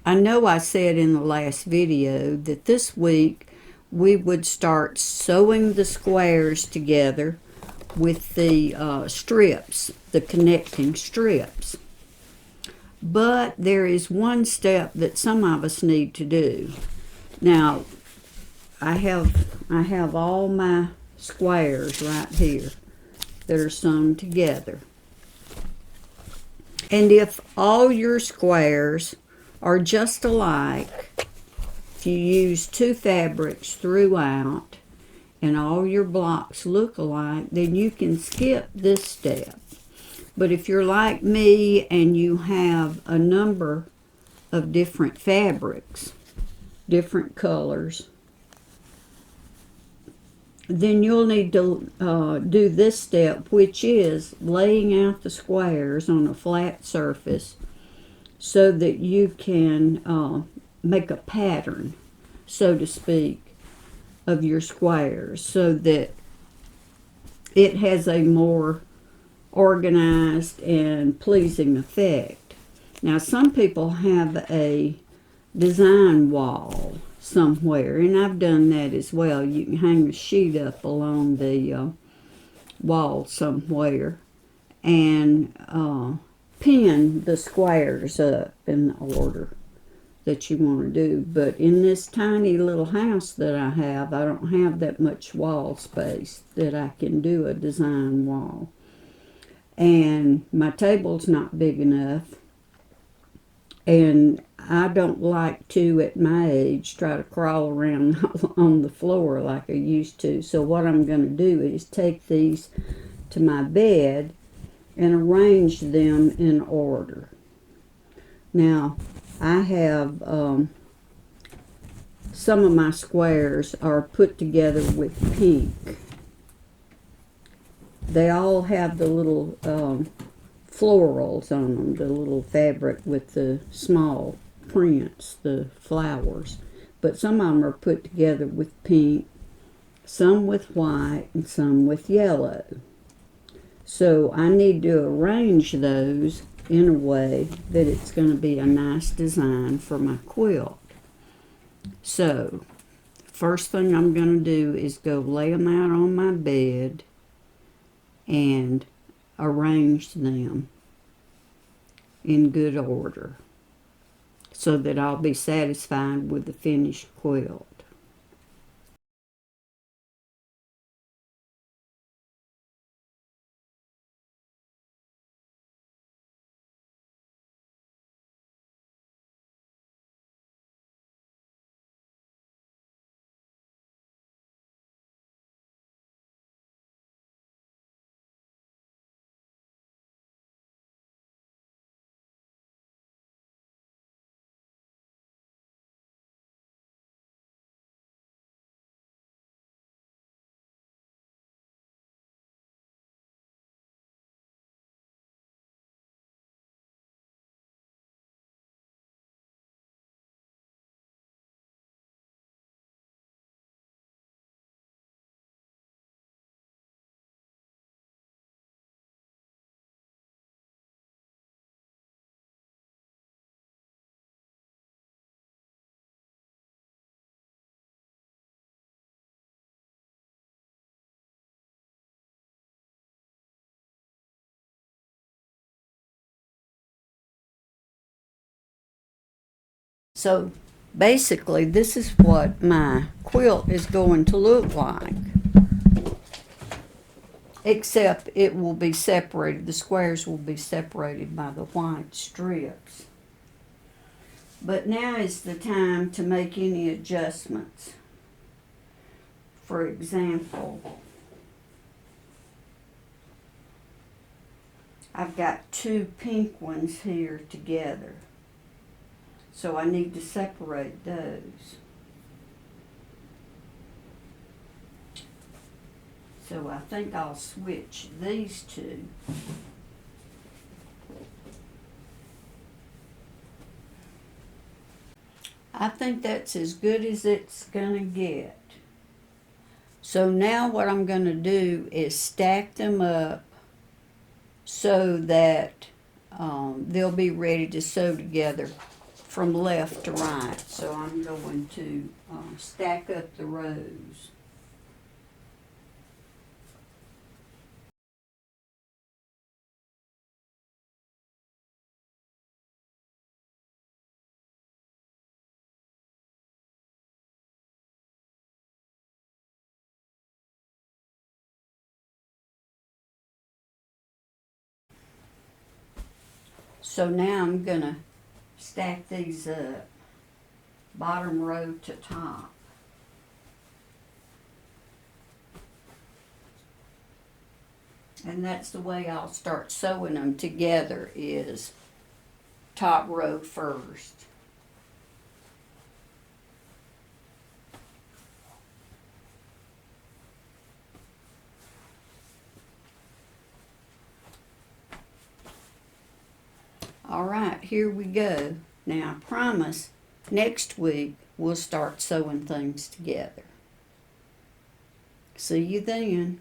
I know I said in the last video that this week we would start sewing the squares together with the strips, the connecting strips. But there is one step that some of us need to do. Now, I have all my squares right here that are sewn together. And if all your squares are just alike, if you use two fabrics throughout and all your blocks look alike, then you can skip this step. But if you're like me and you have a number of different fabrics, different colors, then you'll need to do this step, which is laying out the squares on a flat surface so that you can make a pattern, so to speak, of your squares so that it has a more organized and pleasing effect. Now, some people have a design wall somewhere, and I've done that as well. You can hang a sheet up along the wall somewhere and pin the squares up in the order that you want to do. But in this tiny little house that I don't have that much wall space that I can do a design wall. And my table's not big enough, and I don't like to, at my age, try to crawl around on the floor like I used to. So what I'm going to do is take these to my bed and arrange them in order. Now, I have some of my squares are put together with pink. They all have the little florals on them, the little fabric with the small prints, the flowers. But some of them are put together with pink, some with white, and some with yellow. So I need to arrange those in a way that it's going to be a nice design for my quilt. So, first thing I'm going to do is go lay them out on my bed and arrange them in good order so that I'll be satisfied with the finished quilt. So basically, this is what my quilt is going to look like. Except it will be separated, the squares will be separated by the white strips. But now is the time to make any adjustments. For example, I've got two pink ones here together. So I need to separate those. So I think I'll switch these two. I think that's as good as it's gonna get. So now what I'm gonna do is stack them up so that they'll be ready to sew together from left to right. So I'm going to stack up the rows. So now I'm going to stack these up, bottom row to top. And that's the way I'll start sewing them together, is top row first. All right, here we go. Now I promise next week we'll start sewing things together. See you then.